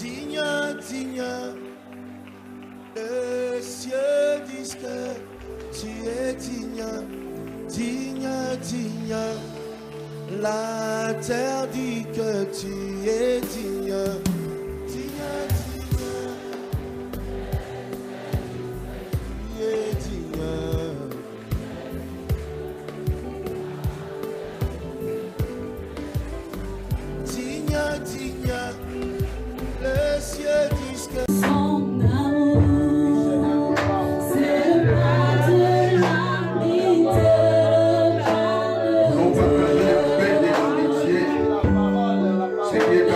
digne, digne. Les cieux disent que tu es digne, digne, digne. La terre dit que tu es digne, digne, digne. Tu es digne. Digne, digne. Les cieux disent que Son amour, c'est pas de l'amitié. On va faire la paix des amitiés. C'est qui est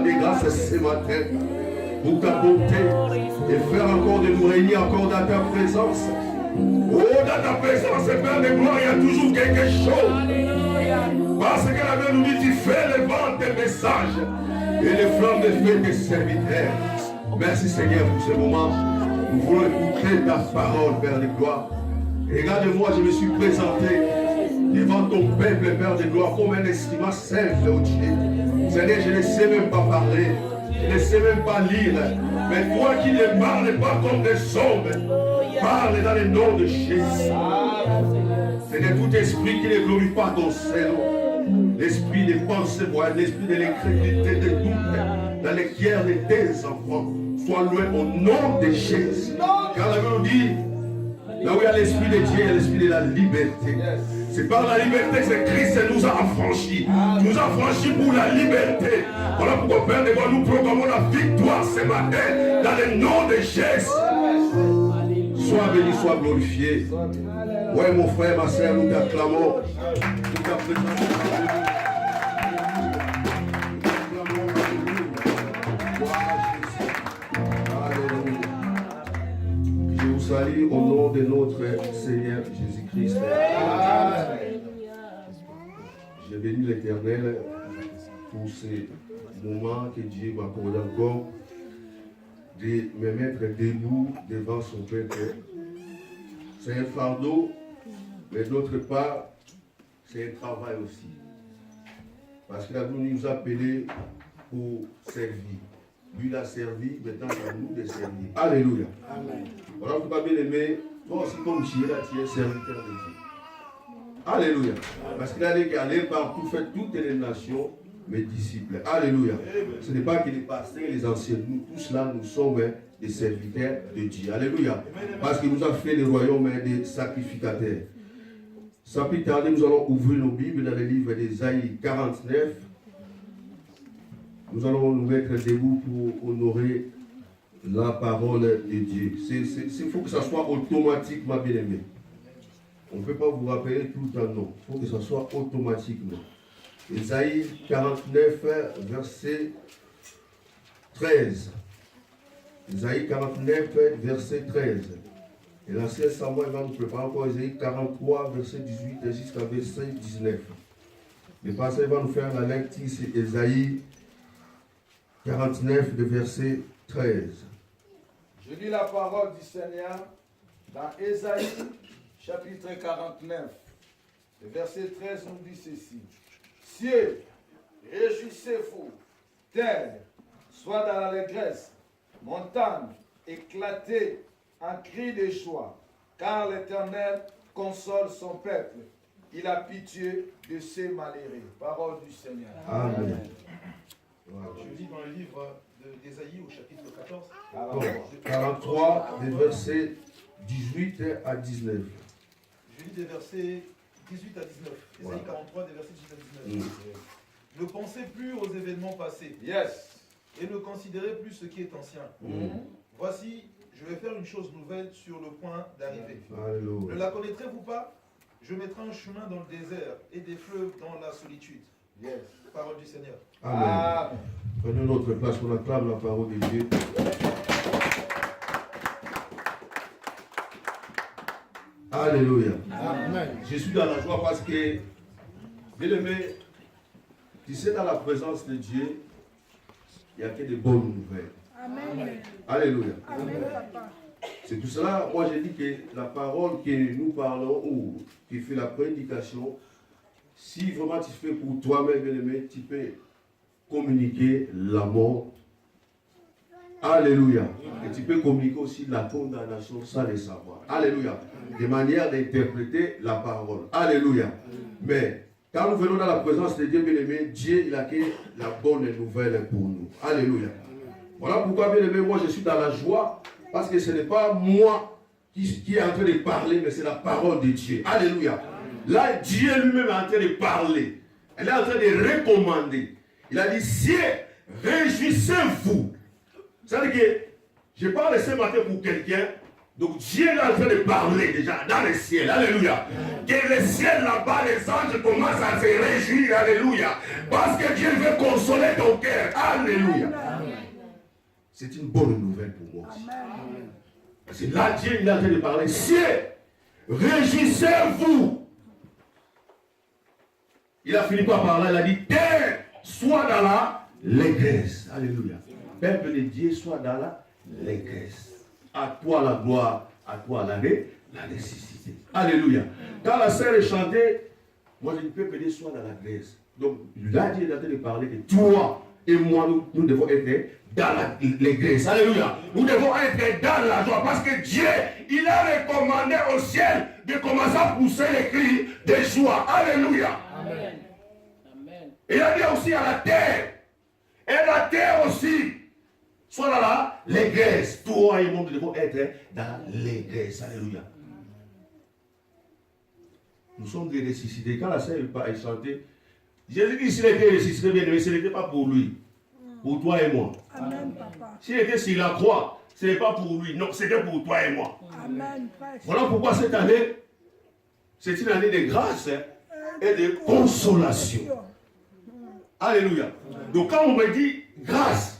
des grâces ce matin pour ta bonté et faire encore de nous réunir encore dans ta présence. Oh, dans ta présence, Père de gloire, il y a toujours quelque chose. Parce que la Bible nous dit, tu fais le vent des messages et les flammes de feu des serviteurs. Merci Seigneur pour ce moment. Nous voulons écouter ta parole, Père de gloire. Et regarde-moi, je me suis présenté devant ton peuple, Père de gloire, comme un estima simple, oh Dieu. Seigneur, je ne sais même pas parler, je ne sais même pas lire. Mais toi qui ne parles pas comme des hommes, parle dans le nom de Jésus. Seigneur, tout esprit qui ne glorifie pas ton Seigneur, l'esprit des pensées, l'esprit de l'incrédulité, des doutes, dans les cœurs de tes enfants, sois loin au nom de Jésus. Car la Bible nous dit, là où il y a l'esprit de Dieu, il y a l'esprit de la liberté. C'est par la liberté que Christ nous a affranchis. Nous a affranchis pour la liberté. Voilà pourquoi, Père de gloire, nous proclamons la victoire ce matin dans le nom de Jésus. Sois béni, sois glorifié. Ouais, mon frère, ma soeur, nous t'acclamons. Nous t'apprécions. Je vous salue au nom de notre Seigneur Jésus-Christ. Je bénis l'Éternel pour ces moments que Dieu m'a accordé encore de me mettre debout devant son peuple. C'est un fardeau, mais d'autre part, c'est un travail aussi. Parce qu'il a voulu nous appeler pour servir. Lui, il a servi, maintenant c'est à nous de servir. Alléluia. Amen. Voilà pourquoi, bien aimé, toi aussi, comme Dieu, là, tu es serviteur de Dieu. Alléluia. Parce qu'il a dit qu'aller partout, faire toutes les nations, mes disciples. Alléluia. Ce n'est pas que les pasteurs, les anciens, nous tous là, nous sommes des serviteurs de Dieu. Alléluia. Parce qu'il nous a fait le royaume des sacrificateurs. Sans plus tarder, nous allons ouvrir nos Bibles dans le livre d'Ésaïe 49. Nous allons nous mettre debout pour honorer la parole de Dieu. Il faut que ça soit automatique, ma bien-aimée. On ne peut pas vous rappeler tout le temps, non. Il faut que ça soit automatiquement. Ésaïe 49, verset 13. Ésaïe 49, verset 13. Et l'ancien Samuel va nous préparer encore Ésaïe 43, verset 18 jusqu'à verset 19. Le pasteur va nous faire la lecture, c'est Ésaïe 49, de verset 13. Je lis la parole du Seigneur dans Ésaïe, chapitre 49. Le verset 13 nous dit ceci. Cieux, réjouissez-vous, terre, sois dans l'allégresse, montagne, éclatez en cri de joie, car l'Éternel console son peuple. Il a pitié de ses malheureux. Parole du Seigneur. Amen. Je lis dans le livre d'Ésaïe au chapitre 14. 43, des versets 18 à 19. Je lis des versets 18 à 19. Ésaïe 43, des versets 18 à 19. Ne pensez plus aux événements passés. Yes. Et ne considérez plus ce qui est ancien. Voici, je vais faire une chose nouvelle sur le point d'arriver. Ne la connaîtrez-vous pas? Je mettrai un chemin dans le désert et des fleuves dans la solitude. Yes. Parole du Seigneur. Amen. Prenons notre place, on acclame la parole de Dieu. Alléluia. Amen. Je suis dans la joie parce que, bien aimé, tu sais, dans la présence de Dieu, il n'y a que de bonnes nouvelles. Amen. Alléluia. Amen, papa. C'est tout cela, moi j'ai dit que la parole que nous parlons ou qui fait la prédication, si vraiment tu fais pour toi-même, bien aimé, tu peux communiquer la mort. Alléluia. Et tu peux communiquer aussi la condamnation sans le savoir. Alléluia. De manière d'interpréter la parole. Alléluia. Mais quand nous venons dans la présence de Dieu, bien aimé, Dieu il a que la bonne nouvelle pour nous. Alléluia. Voilà pourquoi, bien aimé, moi je suis dans la joie. Parce que ce n'est pas moi qui est en train de parler, mais c'est la parole de Dieu. Alléluia. Là, Dieu lui-même est en train de parler. Elle est en train de recommander. Il a dit, cieux, réjouissez-vous. C'est-à-dire que je parle ce matin pour quelqu'un Donc Dieu est en train de parler déjà dans les ciels. Alléluia. Que les ciels là-bas, les anges commencent à se réjouir. Alléluia. Parce que Dieu veut consoler ton cœur. Alléluia. C'est une bonne nouvelle pour moi aussi. Parce que là, Dieu il est en train de parler. Ciel, réjouissez-vous. Il a fini par parler. Il a dit, terre, sois dans la l'allégresse. Alléluia. Peuple de Dieu, soit dans la l'allégresse. À toi la gloire, à toi la nécessité. Alléluia. Quand la sœur est chantée, moi je ne peux pas dire soit dans la grâce. Donc là, Dieu est en train de parler que toi et moi, nous devons être dans l'allégresse. Alléluia. Nous devons être dans la joie parce que Dieu, il a recommandé au ciel de commencer à pousser les cris de joie. Alléluia. Amen. Il a dit aussi à la terre. Et la terre aussi. Soit dans l'allégresse. Toi et moi, nous devons être dans l'allégresse. Alléluia. Nous sommes des ressuscités. Quand la sœur est chantée, Jésus dit s'il était ressuscité, bien aimé, ce n'était pas pour lui. Pour toi et moi. Amen, papa. S'il était sur la croix, ce n'est pas pour lui. Non, c'était pour toi et moi. Amen, frère. Voilà pourquoi cette année, c'est une année de grâce et de consolation. Alléluia. Donc quand on me dit grâce,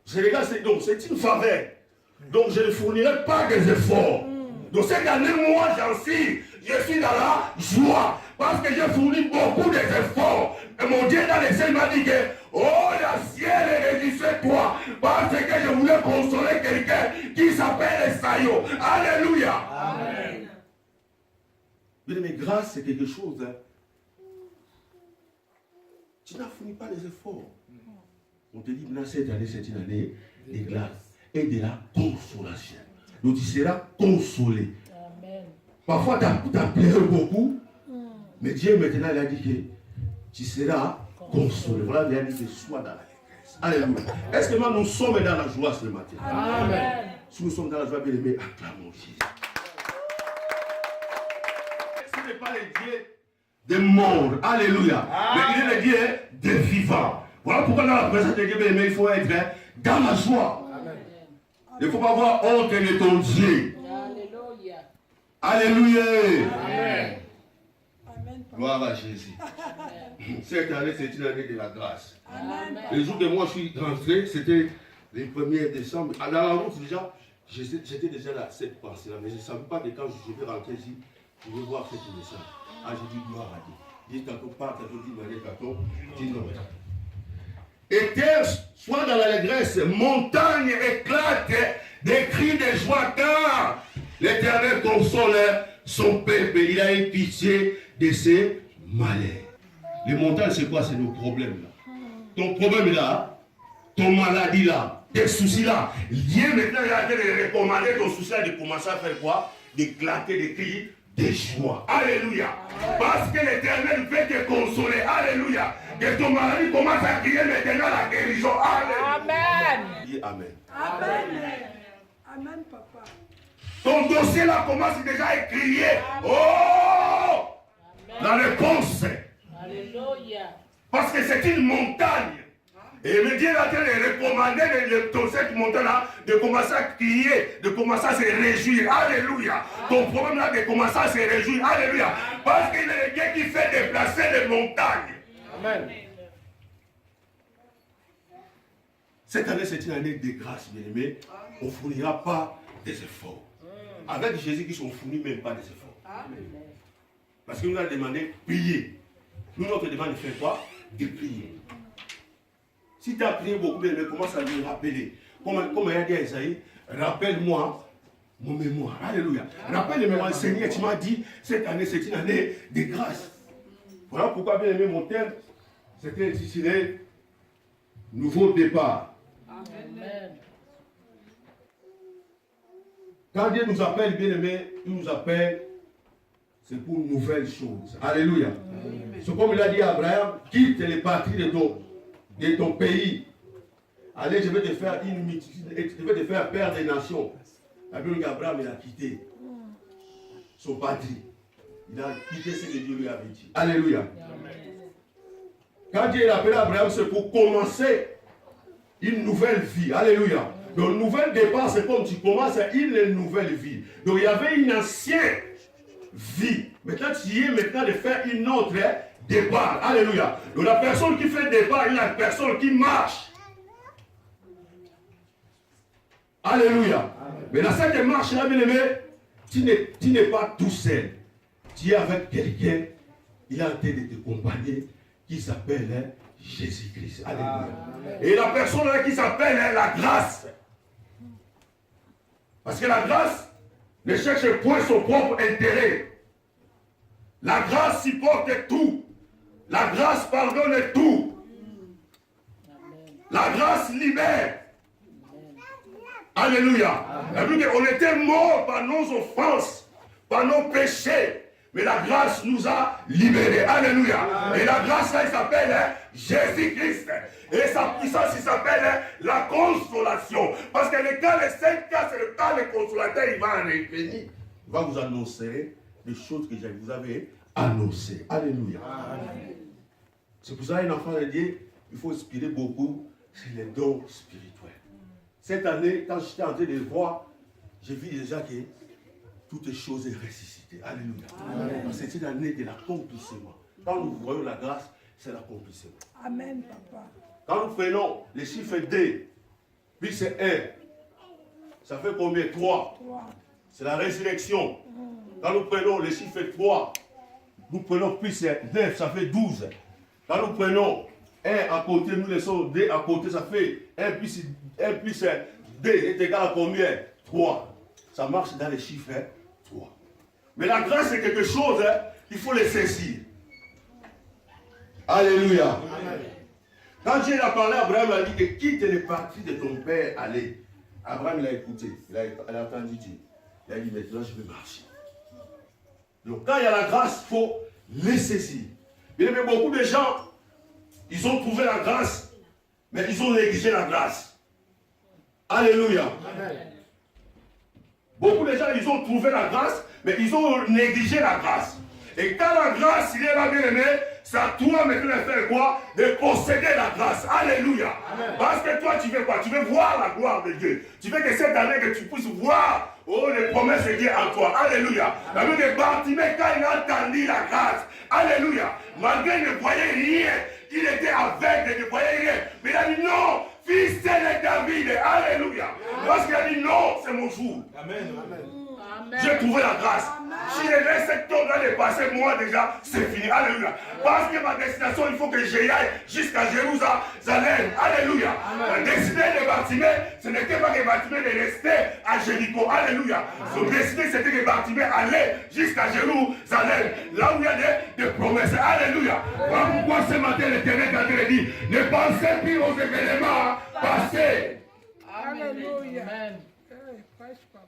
c'est une faveur. Donc je ne fournirai pas des efforts. Donc cette année, moi je suis dans la joie. Parce que j'ai fourni beaucoup d'efforts. Et mon Dieu dans les cieux m'a dit que, oh la ciel, réjouissez-toi. Parce que je voulais consoler quelqu'un qui s'appelle Esaïo. Alléluia. Amen. Mais grâce, c'est quelque chose. Tu n'as fourni pas des efforts. On te dit, maintenant, cette année, c'est une année de grâce et de la consolation. Donc, tu seras consolé. Amen. Parfois, tu as pleuré beaucoup, mais Dieu, maintenant, il a dit que tu seras consolé. Voilà, il a dit que sois dans la grâce. Alléluia. Est-ce que nous sommes dans la joie ce matin? Amen. Si nous sommes dans la joie, bien aimé, acclamons Jésus. Ce n'est pas le Dieu des morts. Alléluia. Mais il est le Dieu des vivants. Voilà pourquoi dans la présence de Dieu, bien aimé, il faut être dans la joie. Amen. Il ne faut pas avoir honte de ton Dieu. Alléluia. Alléluia. Amen. Gloire à Jésus. Cette année, c'est une année de la grâce. Amen. Le jour où moi je suis rentré, c'était le 1er décembre. Dans la route, déjà, j'étais déjà là, cette pensée-là, mais je ne savais pas que quand je vais rentrer ici, je vais voir cette message. Ah, j'ai dit gloire à Dieu. Dis tantôt pas, tantôt dis malé, tantôt dis non. Et terre soit dans l'allégresse, montagne éclate des cris de joie, car l'Éternel console son peuple. Il a eu pitié de ses malheurs. Les montagnes, c'est quoi? C'est nos problèmes là. Ton problème là, ton maladie là, tes soucis là. Dieu maintenant il a été de recommander ton souci là de commencer à faire quoi? D'éclater des cris de joie. Alléluia. Parce que l'Éternel veut te consoler. Alléluia. Que ton maladie commence à crier maintenant la guérison. Amen. Dis Amen. Amen. Amen, papa. Ton dossier là commence déjà à crier. Oh! La réponse. Alléluia. Parce que c'est une montagne. Et le Dieu a recommandé de cette montagne-là de commencer à crier, de commencer à se réjouir. Alléluia. Ton problème là de commencer à se réjouir. Alléluia. Parce qu'il est le Dieu qui fait déplacer les montagnes. Amen. Cette année, c'est une année de grâce, bien aimé. On ne fournira pas des efforts. Avec Jésus-Christ, on ne fournit même pas des efforts. Amen. Parce qu'il nous a demandé de prier. Nous, notre demande de faire quoi? De prier. Si tu as prié beaucoup, bien aimé, commence à lui rappeler. Comme il a dit à Isaïe, rappelle-moi mon mémoire. Alléluia. Rappelle-moi, Seigneur, tu m'as dit, cette année, c'est une année de grâce. Voilà pourquoi, bien aimé, mon thème, c'était intitulé Nouveau départ. Amen. Quand Dieu nous appelle, bien aimé, il nous appelle, c'est pour une nouvelle chose. Alléluia. C'est comme il a dit à Abraham, quitte les patries de ton pays. Allez, je vais te faire je vais te faire père des nations. La Bible dit qu'Abraham, il a quitté son patrie. Il a quitté ce que Dieu lui avait dit. Alléluia. Amen. Quand Dieu a appelé Abraham, c'est pour commencer une nouvelle vie. Alléluia. Donc, nouvel départ, c'est comme tu commences une nouvelle vie. Donc, il y avait une ancienne vie. Maintenant, tu es maintenant de faire une autre départ. Alléluia. Donc, la personne qui fait départ, il y a la personne qui marche. Alléluia. Mais dans cette marche-là, bien aimé, tu n'es pas tout seul. Tu es avec quelqu'un, il est en train de te accompagner, qui s'appelle Jésus-Christ. Alléluia. Et la personne là qui s'appelle la grâce. Parce que la grâce ne cherche point son propre intérêt. La grâce supporte tout. La grâce pardonne tout. La grâce libère. Alléluia. On était morts par nos offenses, par nos péchés. Mais la grâce nous a libérés. Alléluia. Et la grâce là, il s'appelle Jésus-Christ. Et sa puissance, il s'appelle la consolation. Parce que le cas, les 5 cas, c'est le cas du consolateur, il va revenir. Il va vous annoncer les choses que vous avez annoncées. Alléluia. C'est pour ça qu'un enfant de Dieu, il faut inspirer beaucoup sur les dons spirituels. Cette année, quand j'étais en train de voir, j'ai vu déjà que toutes les choses sont ressuscitées. Alléluia. C'est une année de l'accomplissement. Quand nous voyons la grâce, c'est l'accomplissement. Amen, papa. Quand nous prenons les chiffres 2, puis c'est 1, ça fait combien? 3. C'est la résurrection. Quand nous prenons les chiffres 3, nous prenons plus 9, ça fait 12. Quand nous prenons 1 à côté, nous laissons 2 à côté, ça fait 1 plus 2 est égal à combien? 3. Ça marche dans les chiffres 3. Mais la grâce, c'est quelque chose, il faut le saisir. Alléluia. Amen. Quand Dieu a parlé à Abraham, il a dit que quitte les parties de ton père, allez. Abraham, il a écouté, il a entendu Dieu. Il a dit, maintenant je vais marcher. Donc quand il y a la grâce, il faut les saisir. Mais beaucoup de gens, ils ont trouvé la grâce, mais ils ont négligé la grâce. Alléluia. Amen. Beaucoup de gens, ils ont trouvé la grâce, mais ils ont négligé la grâce. Et quand la grâce, il est là, bien aimé, c'est à toi maintenant de faire quoi? De posséder la grâce. Alléluia. Amen. Parce que toi, tu veux quoi? Tu veux voir la gloire de Dieu. Tu veux que cette année, que tu puisses voir les promesses de Dieu en toi. Alléluia. La vie de Bartimée, quand il a entendu la grâce, alléluia, malgré qu'il ne voyait rien, il était aveugle, il ne voyait rien, mais il a dit non, fils de David, alléluia. Parce qu'il a dit non, c'est mon jour. Amen. J'ai trouvé la grâce. Si je laisse cette temps-là de passer, moi déjà, c'est fini. Alléluia. Parce que ma destination, il faut que j'aille jusqu'à Jérusalem. Alléluia. La destinée de Bartimée, ce n'était pas que Bartimée de rester à Jéricho. Alléluia. Son destinée, c'était que Bartimée allait jusqu'à Jérusalem. Là où il y a des promesses. Alléluia. Voilà pourquoi ce matin, l'Éternel t'a dit, ne pensez plus aux événements passés. Alléluia.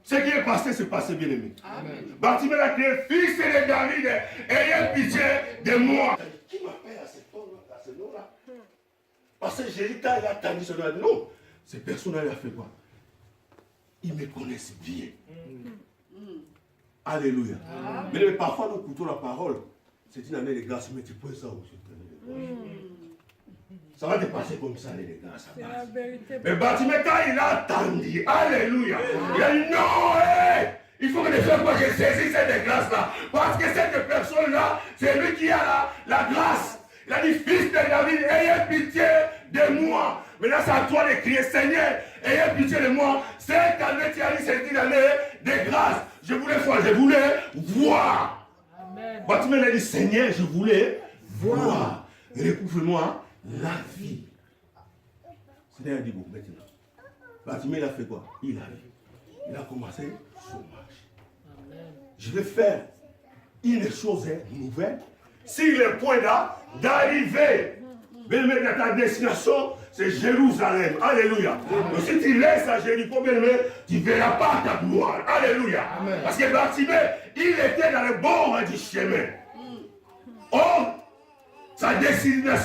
Ce qui est passé, c'est passé, bien aimé. Bartimée a crié, fils de David, ayez pitié de moi. Qui m'appelle à ce nom-là? Parce que Jésus, quand il a entendu ce nom-là, non, ces personnes-là, il a fait quoi? Ils me connaissent bien. Alléluia. Mais parfois, nous écoutons la parole. C'est une année de grâce, mais tu peux ça aussi. Ça va te passer comme ça, les gars. C'est la vérité. Mais Bartimée, quand il a attendu, alléluia, il a dit non, il faut que les frères que je saisisse cette grâce-là. Parce que cette personne-là, c'est lui qui a la grâce. Il a dit, fils de David, ayez pitié de moi. Maintenant, c'est à toi de crier, Seigneur, ayez pitié de moi. Cette année, tu as dit, c'est une année de grâce. Je voulais voir. Bartimée a dit, Seigneur, je voulais voir. Recouvre-moi la vie. Seigneur a dit, bon, maintenant. Bartimée, il a fait quoi? Il a commencé son marche. Je vais faire une chose nouvelle. Sur le point d'arriver, à ta destination, c'est Jérusalem. Alléluia. Mais si tu laisses à Jéricho, tu ne verras pas ta gloire. Alléluia. Parce que Bartimée, il était dans le bord du chemin. Or, sa destinée,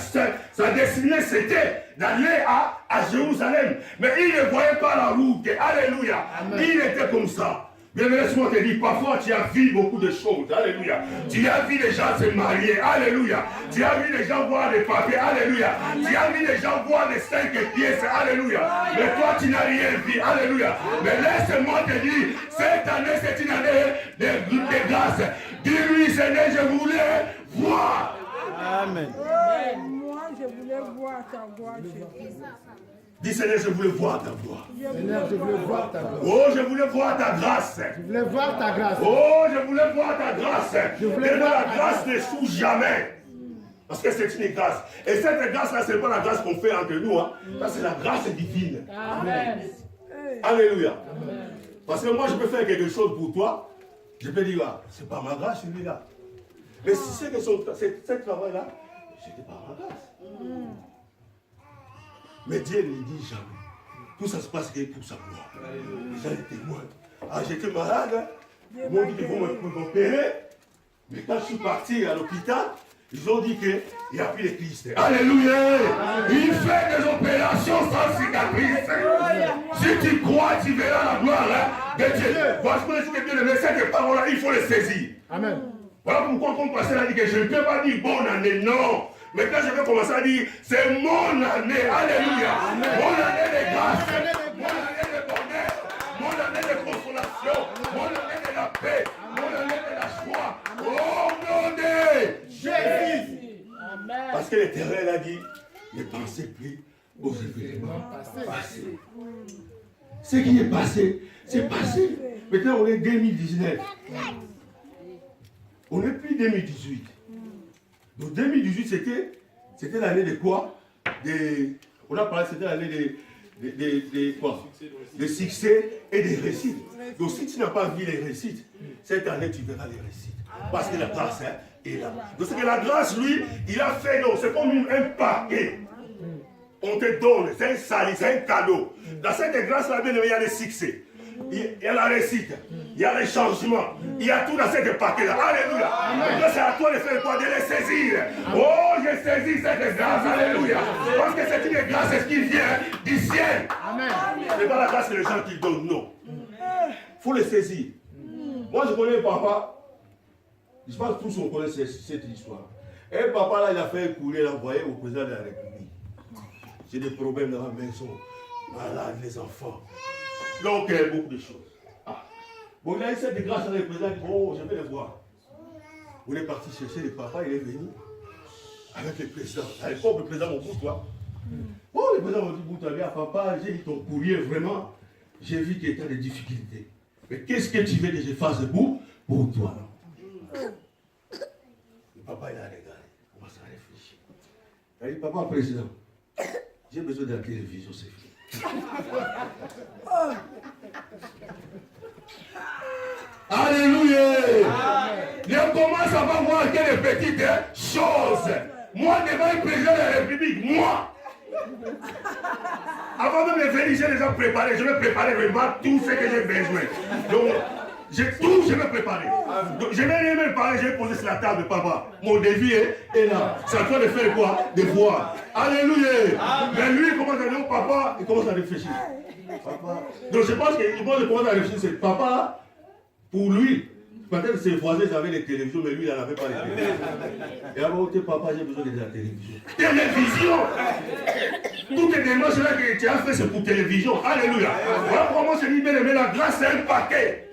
c'était d'aller à Jérusalem. Mais il ne voyait pas la route. Alléluia. Il était comme ça. Bien, laisse-moi te dire, parfois tu as vu beaucoup de choses. Alléluia. Tu as vu les gens se marier. Alléluia. Tu as vu les gens voir des papiers. Alléluia. Tu as vu les gens voir des 5 pièces. Alléluia. Mais toi, tu n'as rien vu. Alléluia. Mais laisse-moi te dire, cette année, c'est une année de grâce. Dis-lui, Seigneur, je voulais voir. Amen. Moi, je voulais voir ta gloire, Jésus. Dis, Seigneur, je voulais voir ta gloire. Seigneur, je voulais voir ta gloire. Oh, je voulais voir ta grâce. Je voulais voir ta grâce. Oh, je voulais voir ta grâce. Je voulais Et voir la ta grâce ne souffre jamais. Parce que c'est une grâce. Et cette grâce-là, ce n'est pas la grâce qu'on fait entre nous. Hein. Ça, c'est la grâce divine. Amen. Alléluia. Parce que moi, je peux faire quelque chose pour toi. Je peux dire, ah, c'est pas ma grâce, celui-là. Mais si c'est que ce travail-là, c'était pas ma grâce. Mais Dieu ne dit jamais. Tout ça se passe pour sa gloire. Ça, les témoins. Ah, j'étais malade. Ils m'ont dit qu'ils vont m'opérer. Mais quand je suis parti à l'hôpital, ils ont dit qu'il n'y a plus de Christ. Alléluia. Il fait des opérations sans cicatrice. Si tu crois, tu verras la gloire de Dieu. Voilà ce que Dieu le cette parole-là, il faut les saisir. Amen. Voilà pourquoi quand pasteur a dit que je ne peux pas dire bonne année, non. Mais quand je vais commencer à dire, c'est mon année, alléluia. Mon année de grâce, mon année de bonheur, mon année de consolation, mon année de la paix, mon année de la joie. Oh mon Dieu, Jésus. Parce que l'Éternel a dit, ne pensez plus aux événements passés. Ce qui est passé, c'est passé. Maintenant, on est 2019. On n'est plus 2018. Donc 2018, c'était l'année de quoi? On a parlé, c'était l'année de quoi? De succès et des réussites. Donc si tu n'as pas vu les réussites, cette année tu verras les réussites. Parce que la grâce est là. Donc c'est que la grâce, lui, il a fait, donc c'est comme un paquet. On te donne, c'est un salut, c'est un cadeau. Dans cette grâce-là, il y a les succès. Il y a la réussite, il y a les changements, il y a tout dans cette paquet-là. Alléluia. Donc c'est à toi de faire quoi? De les saisir. Oh, j'ai saisi cette grâce. Alléluia. Parce que c'est une grâce qui vient du ciel. Ce n'est pas la grâce que les gens qui donnent, non. Il faut les saisir. Moi, je connais papa. Je pense que tous on connaît cette histoire. Et papa, là, il a fait un courrier envoyé au président de la République. J'ai des problèmes dans la maison. Malade, les enfants. Donc, beaucoup de choses. Ah. Bon, il a eu cette grâce à le président. Il dit, oh, je vais le voir. On est parti chercher le papa, il est venu avec le président. À l'époque, le président m'a dit, toi. Bon, le président m'a dit, toi, bien, papa, j'ai lu ton courrier, vraiment. J'ai vu qu'il y a des difficultés. Mais qu'est-ce que tu veux que je fasse pour toi? Le papa, il a regardé. Il commence à réfléchir. Il a dit, papa, président, j'ai besoin de la télévision, c'est fini. Alléluia. Je commence à voir quelles petites choses. Moi, devant le président de la République, moi. Avant de me venir, j'ai déjà préparé. Je vais préparer vraiment tout ce que j'ai besoin. Donc, je vais préparer. Donc, je vais rien me parler, je vais poser sur la table de papa. Mon défi est là. C'est à toi de faire quoi? De voir. Alléluia. Mais lui, il commence à dire, papa, il commence à réfléchir. Papa. Donc je pense qu'il commence à réfléchir, c'est papa, pour lui. Peut-être ses voisins avaient des télévisions, mais lui, il n'en avait pas les télévisions. Et alors, papa, j'ai besoin de la télévision. Télévision! Toutes les démarches-là que tu as fait, c'est pour télévision. Alléluia. Voilà pourquoi moi, je dis, bien aimé, la grâce, c'est un paquet.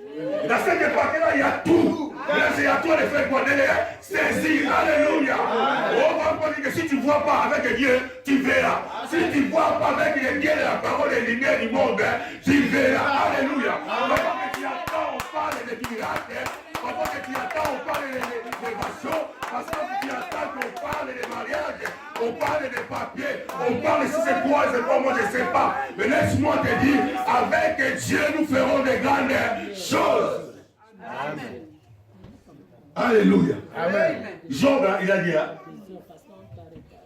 Dans ce paquet-là, il y a tout. Mais c'est à toi de faire quoi? De les saisir. Alléluia. On va pas dire que si tu ne vois pas avec Dieu, tu verras. Si tu ne vois pas avec les biens de la parole et les lumières du monde, tu verras. Alléluia. Pendant que tu attends, on parle de miracles. Pendant que tu attends, on parle d'élévation. Parce que tu attends qu'on parle des mariages, on parle des papiers, on parle si c'est quoi, c'est pas moi, je ne sais pas. Mais laisse-moi te dire, avec Dieu, nous ferons de grandes choses. Amen. Alléluia. Amen. Job, il a dit,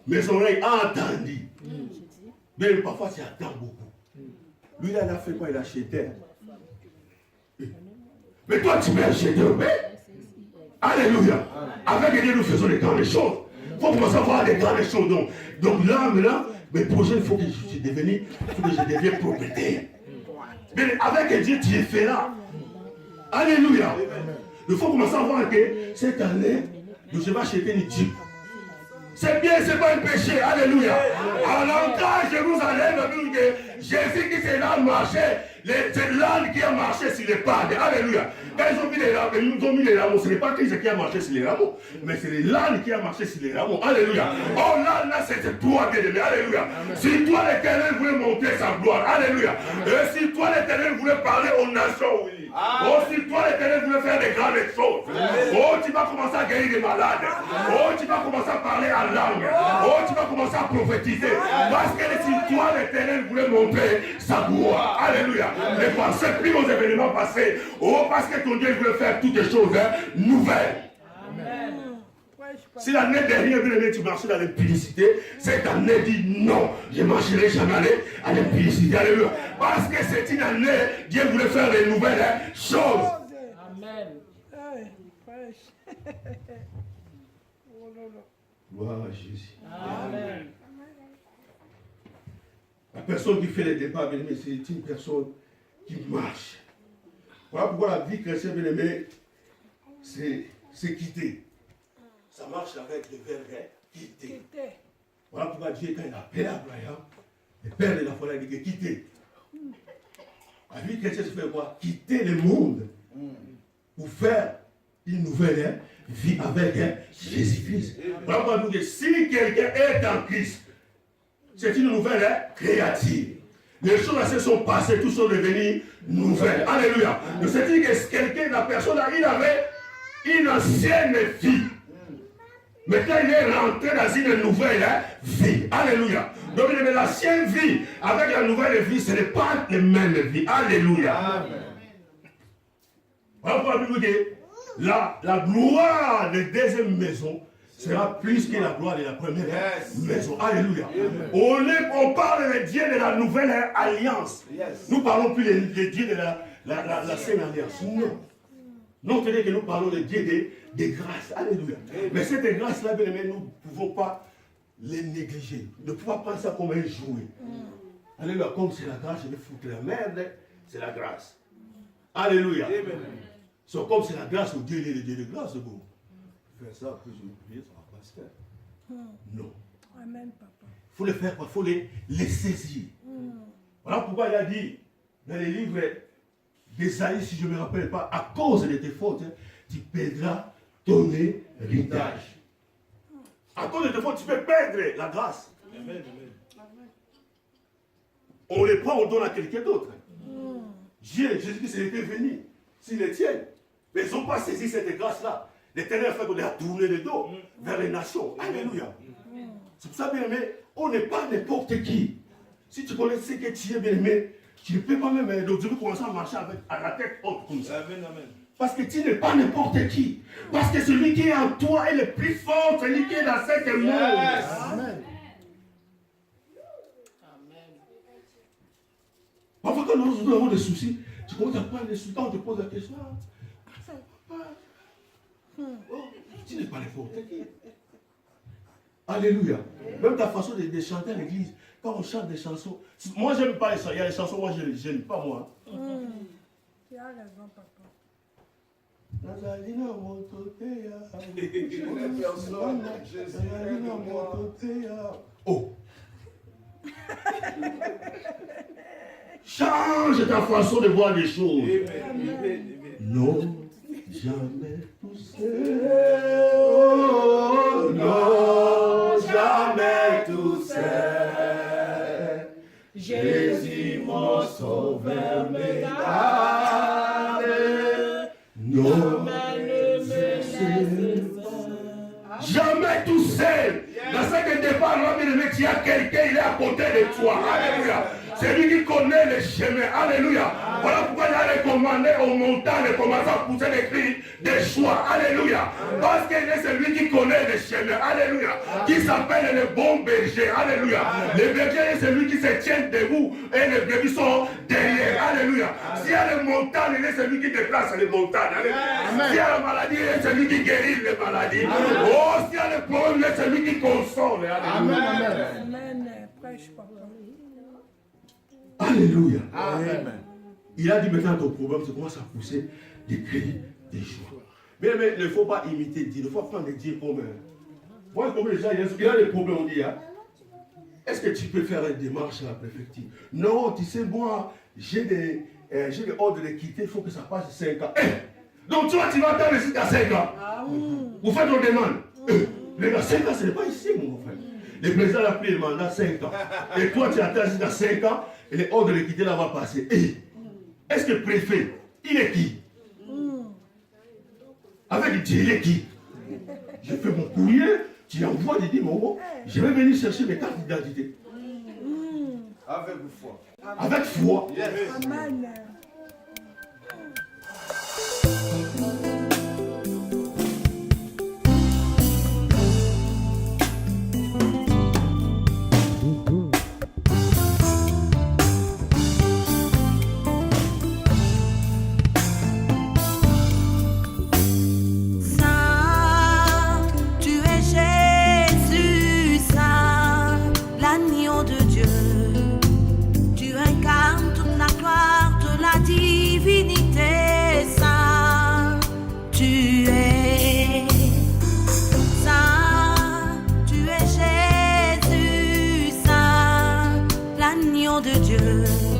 mes oreilles ont entendu. Mais parfois, tu attends beaucoup. Lui, il a fait quoi? Il a acheté. Mais toi, tu peux acheter, mais alléluia. Avec Dieu, nous faisons des grandes choses. Il faut commencer à voir des grandes choses. Donc là, maintenant, mes projets, il faut que je devienne propriétaire. Mais avec Dieu, tu es fait là. Alléluia. Il faut commencer à voir que cette année, je vais acheter une Jeep. C'est bien, c'est pas un péché. Alléluia. À l'entrée à Jérusalem, on dit que Jésus qui s'est là marché, c'est l'âne qui a marché sur les pas. Alléluia. Quand ils ont mis les rameaux, ils nous ont mis les rameaux. Ce n'est pas Christ qui a marché sur les rameaux, mais c'est l'âne qui a marché sur les rameaux. Alléluia. Oh, l'âne là, c'est toi, bien-aimé. Alléluia. Si toi, l'Éternel voulait montrer sa gloire. Alléluia. Et si toi, l'Éternel voulait parler aux nations, oui. Oh, si toi, l'Éternel voulait faire des grandes choses. Oh, tu vas commencer à guérir des malades. Oh, tu vas commencer à parler en langue. Oh, tu vas commencer à prophétiser. Parce que si toi, l'Éternel voulait montrer sa gloire. Alléluia. Ne pensez plus aux événements passés. Oh, parce que ton Dieu voulait faire toutes les choses nouvelles. Amen. Si l'année dernière, tu marchais dans l'impudicité, cette année dit non, je ne marcherai jamais à l'impudicité. Alléluia. Parce que c'est une année, Dieu voulait faire de nouvelles choses. Amen. Gloire à Jésus. Amen. La personne qui fait les débats, bien aimé, c'est une personne qui marche. Voilà pourquoi la vie chrétienne, bien aimé, c'est quitter. Ça marche avec le verbe quitter. Voilà pourquoi Dieu, quand il a appelé Abraham, le père de la foi, il a dit quitter. La vie chrétienne, c'est faire quoi? Quitter le monde pour faire une nouvelle vie avec Jésus-Christ. Voilà pourquoi nous disons, si quelqu'un est en Christ, c'est une nouvelle créative. Les choses assez sont passées, tout sont devenues nouvelles. Alléluia. Donc c'est-à-dire que quelqu'un, la personne, il avait une ancienne vie. Maintenant, il est rentré dans une nouvelle vie. Alléluia. Donc, l'ancienne vie avec la nouvelle vie, ce n'est pas les mêmes vies. Alléluia. Amen. Voilà pourquoi nous dit, la gloire de deuxième maison sera plus que la gloire de la première maison. Alléluia. On parle de Dieu de la nouvelle alliance. Nous parlons plus de Dieu de la saine alliance. Non. Non, c'est-à-dire que nous parlons de Dieu des grâces. Alléluia. Mais cette grâce-là, bien aimé, nous ne pouvons pas les négliger. Ne pouvons pas prendre ça comme un jouet. Alléluia. Comme c'est la grâce, je vais foutre la merde, c'est la grâce. Alléluia. So, comme c'est la grâce, Dieu est le Dieu de grâce. Bon. Faire ça, après je vais prier, ça ne va pas se faire. Non. Amen, papa. Il faut les faire, il faut les saisir. Voilà pourquoi il a dit dans les livres d'Ésaïe, si je ne me rappelle pas, à cause de tes fautes, tu perdras ton héritage. À cause de tes fautes, tu peux perdre la grâce. Amen. On les prend, on donne à quelqu'un d'autre. Jésus-Christ était venu, s'il les tient. Mais ils n'ont pas saisi cette grâce-là. L'Éternel a fait qu'on a tourné le dos vers les nations. Alléluia. C'est pour ça, bien aimé, on n'est pas n'importe qui. Si tu connais ce que tu es, bien aimé, tu ne peux pas même, donc tu peux commencer à marcher à la tête haute comme ça. Amen. Parce que tu n'es pas n'importe qui. Parce que celui qui est en toi est le plus fort, celui qui est dans cette monde. Amen. Parfois, quand nous avons des soucis, tu commences à prendre des soucis, on te pose la question. Oh, tu n'es pas n'importe qui. Alléluia. Même ta façon de chanter à l'église, quand on chante des chansons, moi j'aime pas les chansons, il y a des chansons, moi je n'aime pas moi. Tu as raison, papa. Oh. Change ta façon de voir les choses. Non, jamais tout seul. Oh, non, jamais tout seul. Jésus, mon sauveur, me garde. Non, jamais tout seul. Dans ce départ, tu as quelqu'un, il est à côté de toi. Alléluia. C'est lui qui connaît les chemins. Alléluia. Voilà pourquoi il a recommandé aux montagnes de commencer à pousser des cris de joie. Alléluia. Parce qu'il est celui qui connaît les chemins. Alléluia. Qui s'appelle le bon berger. Alléluia. Le berger est celui qui se tient debout et les brebis sont derrière. Alléluia. S'il y a les montagnes, il est celui qui déplace les montagnes. S'il y a la maladie, il est celui qui guérit les maladies. Oh, s'il y a le problème, il est celui qui console. Alléluia. Amen. Prêche, papa. Alléluia. Amen. Il a dit maintenant ton problème, c'est commence à pousser des cris, des joies. Mais il ne faut pas imiter Dieu, il faut prendre Dieu comme Voilà comment les gens, il y a des problèmes, on dit, hein? Est-ce que tu peux faire une démarche à la préfecture? Non, tu sais, moi, j'ai des ordres de quitter, il faut que ça passe 5 ans. Donc toi, tu vas attendre jusqu'à 5 ans. Vous faites vos demandes. Les gars, 5 ans, ce n'est pas ici, mon frère. Le président a pris le mandat 5 ans. Et toi, tu attends jusqu'à 5 ans, et les ordres de quitter là va passer. Est-ce que le préfet, il est qui? Avec Dieu, il est qui? Je fais mon courrier, tu envoies, tu dis, mon je vais venir chercher mes cartes d'identité. Avec foi. Avec foi. Yes. Amen. De Dieu.